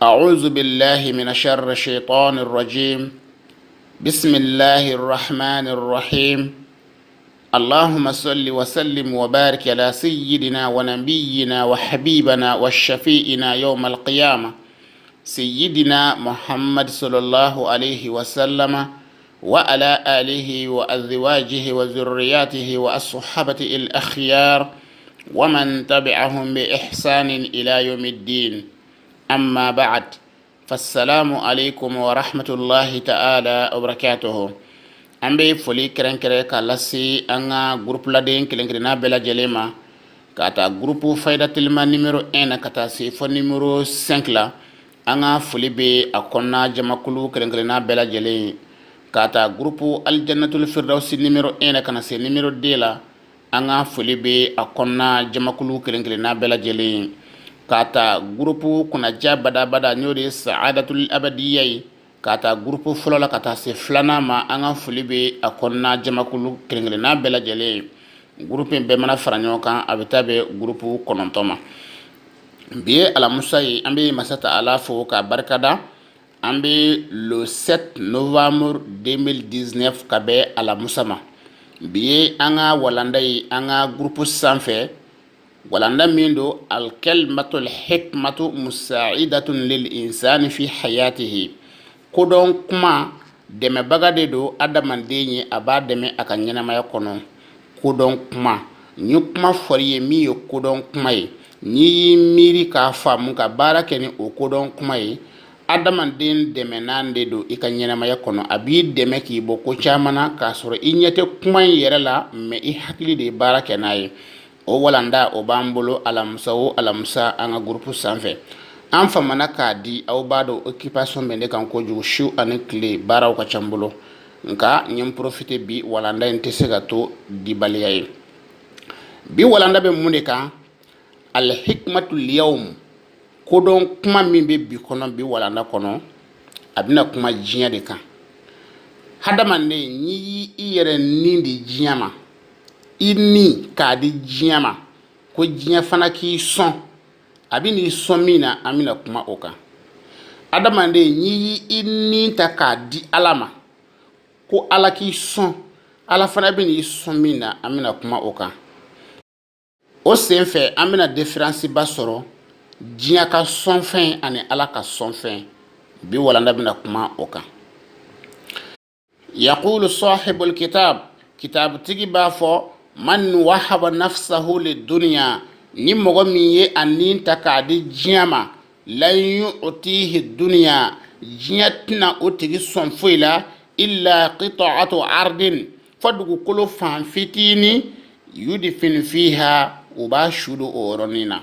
أعوذ بالله من شر الشيطان الرجيم. بسم الله الرحمن الرحيم. اللهم صل وسلم وبارك على سيدنا ونبينا وحبيبنا وشفيئنا يوم القيامة سيدنا محمد صلى الله عليه وسلم وعلى آله وأزواجه وذرياته وأصحابته الأخيار ومن تبعهم بإحسان إلى يوم الدين. أما بعد، فالسلام عليكم ورحمة الله تعالى وبركاته. أمبي فولي كرن كرن كالاسي أنا جروب لدين كلن كرنا بلا جلما كاتا جروب فايدة تلما نمرو 1 كاتا سيفو نمرو 5 لا أنا فولي بي أكونا جماكلو كلن كرنا بلا جلين كاتا جروب الجنة الفردوس نمرو 1 كانا سي نمرو 2 لا أنا فولي بي أكونا جماكلو كلن كرنا بلا جلين kata grupu kuna jabada bada nyori saadatul abadiyai kata grupu fulola kata se flana ma anga fulibe akonna jamakulu krengle na bela jele grupu be mana faranyo kan abitabe grupu konontoma biye ala musayi ambe masata ala fo ka barkada ambe le 7 novembre 2019 kabe ala musama biye anga walandai anga grupu sanfe walanda mindo alkalmatul hikmatu musaidatun lil insani fi hayatihi kodon kuma deme bagade do adamandenye aba deme akanyana maya kono kodon kuma nyukma foriye miyo kodon kuma ni miri ka famu ka barake ni o kodon kuma adamanden deme nande do ikanyana maya kono abi deme ki boko chamana ka soro inyete kuma yerela me I hakli de barake nayi o walanda o bambolo alamusa anga grupu sanfe an famana ka di aw bado occupation bende kan ko jugu shu ane clé baraw ka chambolo nka nyem profiter bi walanda ntese gato di baliyay bi walanda be munde kan al hikmatul yawm ko don kuma min be bi kono bi walanda kono abina kuma jinya de kan hadamande nyi yere nindi jinyama ini ka di jiama ko jinya fana ki son abini son mina amina kuma oka adamande nyi ini ta ka di alama ko ala ki son ala fana bini son mina amina kuma oka o senfe amina difference ba soro jinya ka son fin ani ala ka son fin bi walanda bina kuma oka yaqulu sahibul kitab tigi ba fo man wahaba nafsahu lidunya ni mogo min ye anin takadi jiyama lan yu'tihi dunya jiyatina o tigi son foila illa qita'atu ardin fadugu kolo fan fitini yudfin fiha uba shudu oronina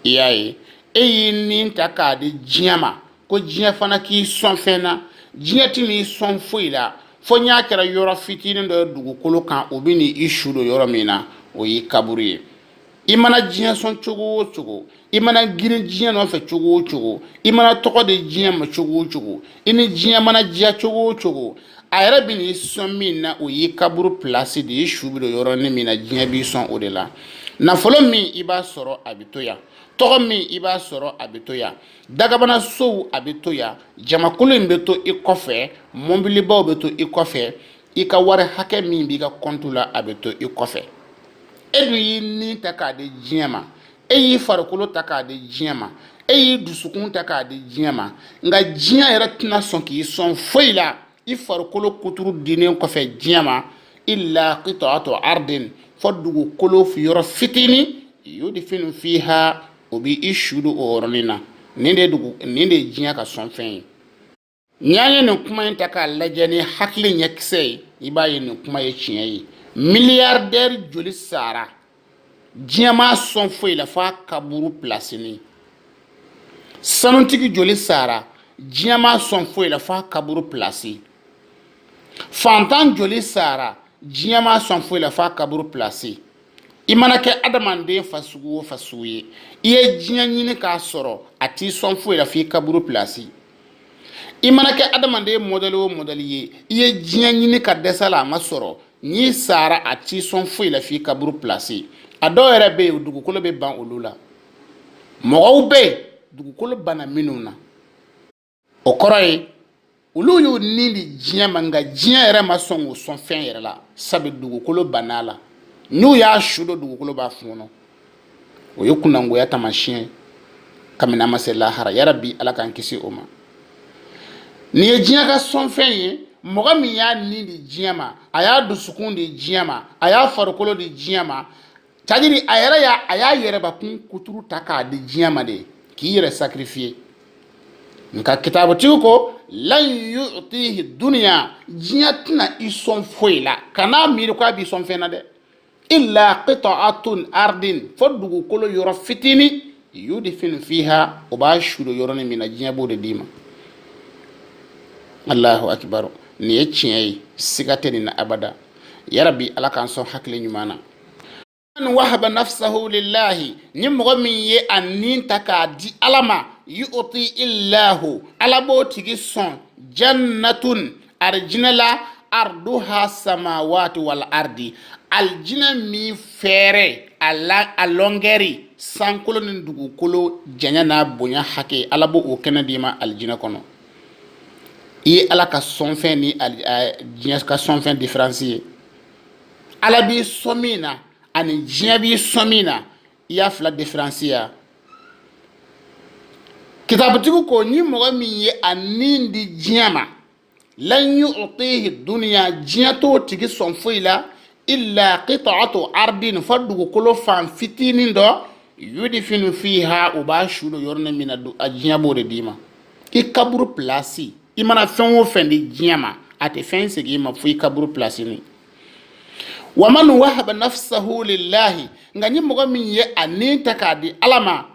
iyaye nin takadi jiyama ko jiya fana ki son fena jiyatini son foila fo nya kera yoro fitini do dugu kolo kan obini ishudo yoro mina o yi kaburi imana jinya son chugo imana gire jinya no fe chugo imana toko de jinya ma chugo ini jinya mana jiya chugo ayra bini son mina o yi kaburu place de ishudo yoro ni mina jinya bi son odela na folo mi iba soro abitoya togo mi iba soro abitoya dagabana sow abitoya jamakulu mbeto ikofe mombili baw beto ikofe ika ware hake mi biga kontula abeto ikofe edu yi ni takade jiema eyi farkulo takade jiema eyi dusukun takade jiema nga jiya era tina sonki son foila I farkulo kuturu dinen kofe jiema illa qita'atu ardin fadugu kolo fi yoro fitini yudfinu fiha obi ishudu oronina ninde jinya ka son fen nyanye ne kuma yin taka lajani hakli nyekse ibaye ne kuma ye chiye milliardaire joli sara jinya ma son foi la fa kaburu place ni sanontiki joli sara jinya ma son foi la fa kaburu place fantan joli sara jinya ma son foi la fa kaburu place imana ke adamande fasuye iye jinya nyini ka soro ati son fo la fi kaburu place imana ke adamande modeli iye jinya nyini ka desala ma soro ni sara ati son fo la fi kaburu place ado ere be dugu kolo be ban olula mo be dugukolo bana minuna o kɔrɔ ye olu y'u ni di diɲɛ ma nka diɲɛ yɛrɛ ma sɔn k'o sɔn fɛn yɛrɛ la sabu dugukolo banna la n'u y'a su dɔ dugukolo b'a fɔnɔ o ye kunangoya taamasiyɛn kabini an ma se lahara yarabi ala k'an kisi o ma nin ye diɲɛ ka sɔn fɛn ye mɔgɔ min y'a ni di diɲɛ ma a y'a dusukun di diɲɛ ma a y'a farikolo di diɲɛ ma c'est-à-dire a y'a yɛrɛbakun kuturu ta k'a di diɲɛ ma de k'i yɛrɛ sacrifier nka kitabutigiw ko lan yu'tihi dunya diɲɛ tɛna i sɔn foyi la kan'a miiri k'a b'i sɔn fɛn na dɛ illa qita'atun ardin fo dugukolo yɔrɔ fitini yudfinu fiha o b'a sudo yɔrɔnin min na diɲɛ b'o de d'i ma allahu akbar nin ye tiɲɛ ye siga tɛ nin na abada yarabi ala k'an sɔn hakili ɲuman na man wahaba nafsahu lillahi ni mɔgɔ min ye a nin ta k'a di ala ma yu'ti illahu ala b'o tigi sɔn jannatun arjina la arduha samawati wal ardi aljina min fɛrɛ a lɔngɛri sankolo ni dugukolo janya n'a bonya hakɛ ala b'o o kɛnɛ d'i ma aljina kɔnɔ i ye ala ka sɔnfɛn ni diɲɛ ka sɔnfɛn différence ye ala b'i sɔn min na ani diɲɛ b'i sɔn min na i y'a fila différence ya kitabutigiw ko ni mɔgɔ min ye a nin di diɲɛ ma lan yu'tihi dunya diɲɛ t'o tigi sɔn foyi la illa qita'atu ardin fa dugukolo fan fitinin dɔ yudfinu fiha o b'a su do yɔrɔnin min na a diɲɛ b'o de d'i ma i kaburu place i mana fɛn o fɛn di diɲɛ ma a tɛ fɛn segin i ma fo i kaburu place ni wa man wahaba nafsahu lillahi nka ni mɔgɔ min ye a nin ta k'a di ala ma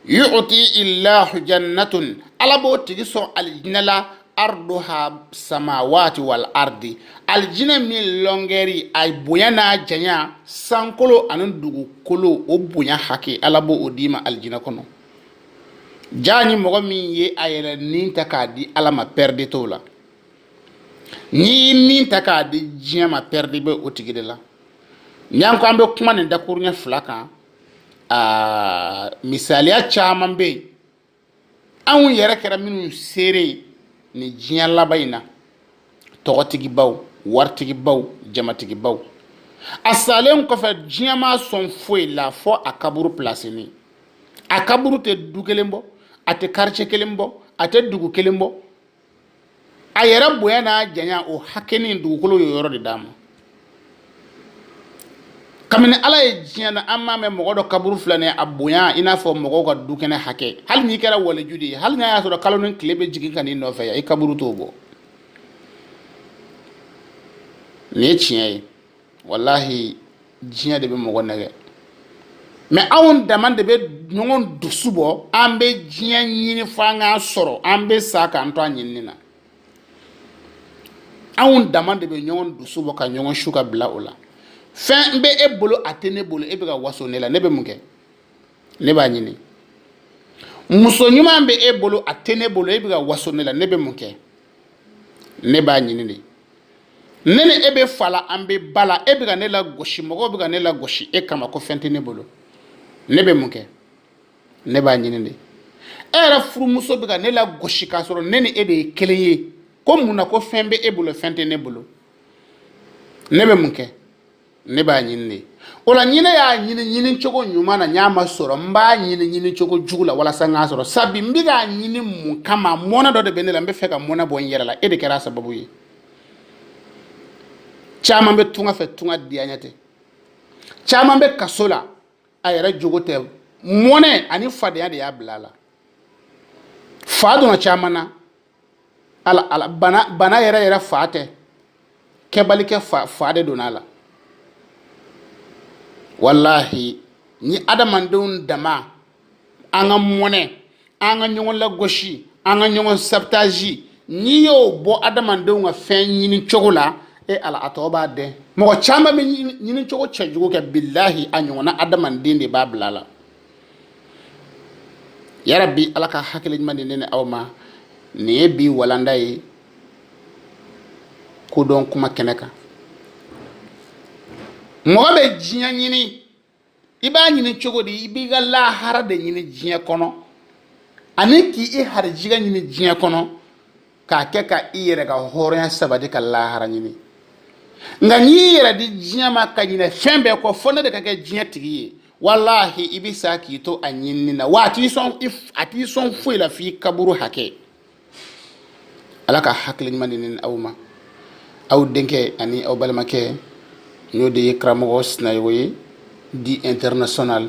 yu'ti illahu jannatun ala b'o tigi sɔn aljinɛ la arduha samawati wal ardi aljinɛ min lɔngɛri a bonya n'a janya sankolo ani dugukolo o bonya hakɛ ala b'o o d'i ma aljinɛ kɔnɔ jaa ni mɔgɔ min ye a yɛrɛ nin ta k'a di ala ma pɛridi t'o la ni nin ta k'a di diɲɛ ma pɛridi bɛ o tigi de la n'an ko an bɛ kuma nin dakuruɲɛ fila kan misaliya caman bɛ yen anw yɛrɛ kɛra minnu seere ni diɲɛ laban in na tɔgɔtigibaw waritigibaw jamatigibaw a salen kɔfɛ diɲɛ ma sɔn foyi la fɔ a kaburu pilasini a kaburu tɛ du kelen bɔ a tɛ quartier kelen bɔ a tɛ dugu kelen bɔ a yɛrɛ bonya n'a janya o hakɛnin dugukolo ye yɔrɔ de d'a ma kabini ala ye diɲɛ na an m'a mɛn mɔgɔ dɔ kaburu filɛ nin ye a bonya i n'a fɔ mɔgɔw ka du kɛnɛ hakɛ hali n'i kɛra waliju de ye hali n'a y'a sɔrɔ kalo ni tile bɛ jigin ka n'i nɔfɛ yan i kaburu t'o bɔ nin ye tiɲɛ ye walahi diɲɛ de bɛ mɔgɔ nɛgɛ mais anw dama de bɛ ɲɔgɔn dusu bɔ an bɛ diɲɛ ɲini fo an k'a sɔrɔ an bɛ sa k'an to a ɲinini na anw dama de bɛ ɲɔgɔn dusu bɔ ka ɲɔgɔn su ka bila o la fɛn bɛ e bolo a tɛ ne bolo e bɛ ka waso ne la ne bɛ mun kɛ ne b'a ɲini muso ɲuman bɛ e bolo a tɛ ne bolo e bɛ ka waso ne la ne bɛ mun kɛ ne b'a ɲini de ne ni e bɛ fa la an bɛ ba la e bɛ ka ne la gosi mɔgɔw bɛ ka ne la gosi e kama ko fɛn tɛ ne bolo ne bɛ mun kɛ ne b'a ɲini de e yɛrɛ furumuso bɛ ka ne la gosi k'a sɔrɔ ne ni e de ye kelen ye ko mun na ko fɛn bɛ e bolo fɛn tɛ ne bolo ne bɛ mun kɛ ne b'a ɲini de o la ɲinɛ y'a ɲini cogo ɲuman na ɲ'a ma sɔrɔ n b'a ɲini cogo jugu la walasa n k'a sɔrɔ sabi n bɛ k'a ɲini mun kama mɔnɛ dɔ de bɛ ne la n bɛ fɛ ka mɔnɛ bɔ n yɛrɛ la e de kɛra a sababu ye caman bɛ tunga fɛ tunga diya ɲɛ tɛ caman bɛ kaso la a yɛrɛ jogo tɛ mɔnɛ ani fadenya de y'a bila a la fa donna caman na ala bana yɛrɛ fa tɛ kɛbali kɛ fa de donna a la wallahi ni adamadenw dama an ka mɔnɛ an ka ɲɔgɔn lagosi an ka ɲɔgɔn sabotage n'i y'o bɔ adamadenw ka fɛn ɲini cogo la ala a tɔgɔ b'a dɛn mɔgɔ caman bɛ ɲini cogo cɛjugu kɛ billahi a ɲɔgɔnna adamaden de b'a bila la yarabi ala ka hakili ɲuman di ne ni aw ma nin ye bi walanda ye kodɔn kuma kɛnɛ kan mɔgɔ bɛ diɲɛ ɲini i b'a ɲini cogo di i b'i ka lahara de ɲini diɲɛ kɔnɔ ani ki harjiga ni jinya kono ka ke ka iyere ga horoya sabadi ka lahara ni nga ni yere di jinya ma ka ni fembe ko fona de ka ke jinya tigi wallahi ibisa ki to anyinni na wati son if ati son fuila fi kaburu hake alaka hakli maninin awma aw denke ani aw balmake ñode kramogos na yoyi di international.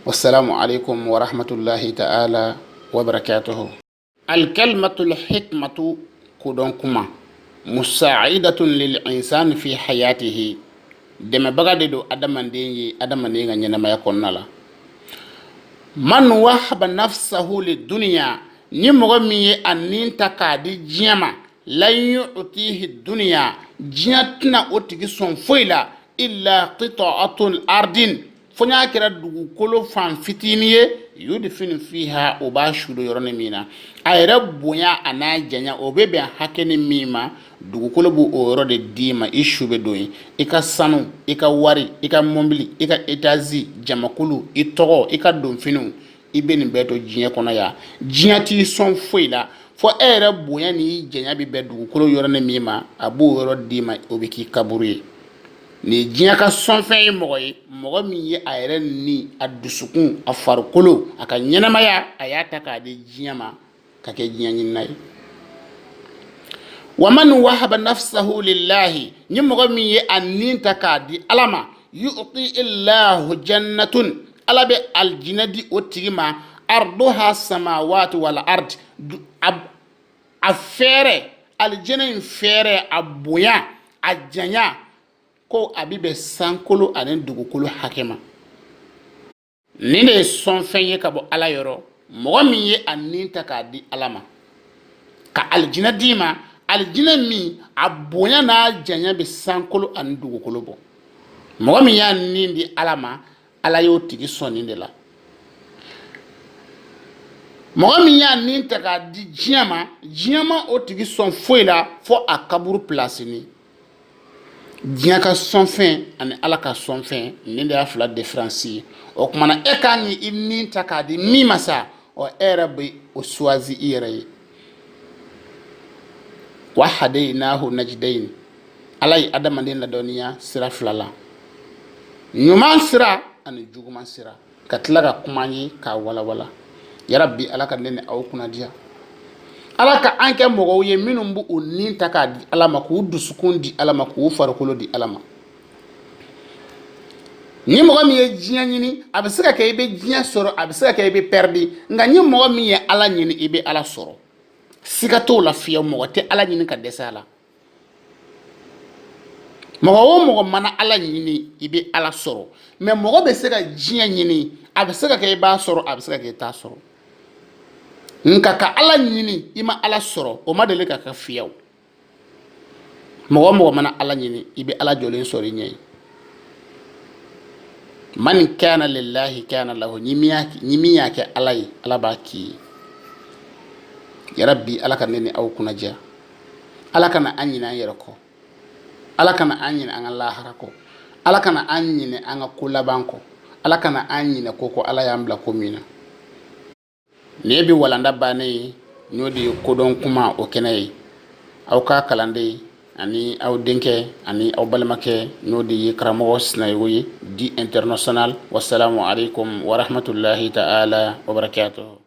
wassalamu alaikum wa rahmatullahi ta'ala wa barakatuhu. الكلمة الحكمة كودونكما مساعدة للإنسان في حياته دم بغدادو أدمندين ينما يكون نلا من وهب نفسه للدنيا نمغمي أنين تكادي جيما لا يعطيه الدنيا جياتنا أوتيكي سنفويلا إلا قطعة الأرض فنيا كرا دوغو فان فتينيه yudfin fiha ubashudu yorone mina ayra bonya ana janya obebe hakeni mima dugukolo bu oro de dima ishube doyi ika sanu ika wari ika mombili ika etazi jamakulu itogo ika domfinu ibeni beto jinya kono ya jinya ti son foila fo ayra bonya ni janya bi be dugukolo yorone mima abu oro dima obiki kaburi ni jinya ka sonfɛn ye mɔgɔ min ye a yɛrɛ ni a dusukun a farikolo a ka ɲɛnamaya a y'a ta k'a di jinya ma ka kɛ jinya ɲinina ye wa man wahaba nafsahu lillahi ni mɔgɔ min ye a nin ta k'a di ala ma yu'ti illahu jannatun ala bɛ aljinɛ di o tigi ma arduha samawati wal ard a fɛɛrɛ aljinɛ in fɛɛrɛ a bonya a janya ko abibe sankolo ani dugukolo hakema ni ne son fen ye ka bo ala yoro mo min ye anin ta ka di alama ka aljina dima aljina mi abonya na janya be sankolo ani dugukolo bo mo min ya nin di alama ala yo tigi sonni de la mo min ya nin ta ka di jiama o tigi son foila fo akaburu place ni diɲɛ ka sɔnfɛn ani ala ka sɔnfɛn nin de y'a fila différence o kumana e ka ɲi i nin ta k'a di min ma sa o e yɛrɛ bɛ o choisi i yɛrɛ ye wa hadaynahu najdayn ala ye adamaden ladɔnniya sira fila la ɲuman sira ani juguman sira ka tila ka kuma ye k'a walawala yarabi ala ka ne ni aw kunna diya ala ka an kɛ mɔgɔw ye minnu b'u nin ta k'a di ala ma k'u dusukun di ala ma k'u farikolo di ala ma ni mɔgɔ min ye diɲɛ ɲini a bɛ se ka kɛ i bɛ diɲɛ sɔrɔ a bɛ se ka kɛ i bɛ pɛridi nka ni mɔgɔ min ye ala ɲini i bɛ ala sɔrɔ siga t'o la fiyewu mɔgɔ tɛ ala ɲini ka dɛsɛ a la mɔgɔ o mɔgɔ mana ala ɲini i bɛ ala sɔrɔ mɛ mɔgɔ bɛ se ka diɲɛ ɲini a bɛ se ka kɛ i b'a sɔrɔ a bɛ se ka kɛ i t'a sɔrɔ nka ka ala ɲini i ma ala sɔrɔ o ma deli ka kɛ fiyewu mɔgɔ mɔgɔ mana ala ɲini i bɛ ala jɔlen sɔrɔ i ɲɛ ye man kana lillahi kana lahu ni min y'a kɛ ala ye ala b'a k'i ye yarabi ala ka ne ni aw kunna diya ala kana an ɲinɛ an yɛrɛ kɔ ala kana an ɲinɛ an ka lahara kɔ ala kana an ɲinɛ an ka ko laban kɔ ala kana an ɲinɛ ko ala y'an bila ko min na ne bi walanda bannen ye n'o de ye kodɔn kuma o kɛnɛ ye aw ka kalanden ani aw denkɛ ani aw balimakɛ n'o de ye karamɔgɔ sinayogo ye di international wassalamu alaikum wa rahmatullahi ta'ala wa barakatuh.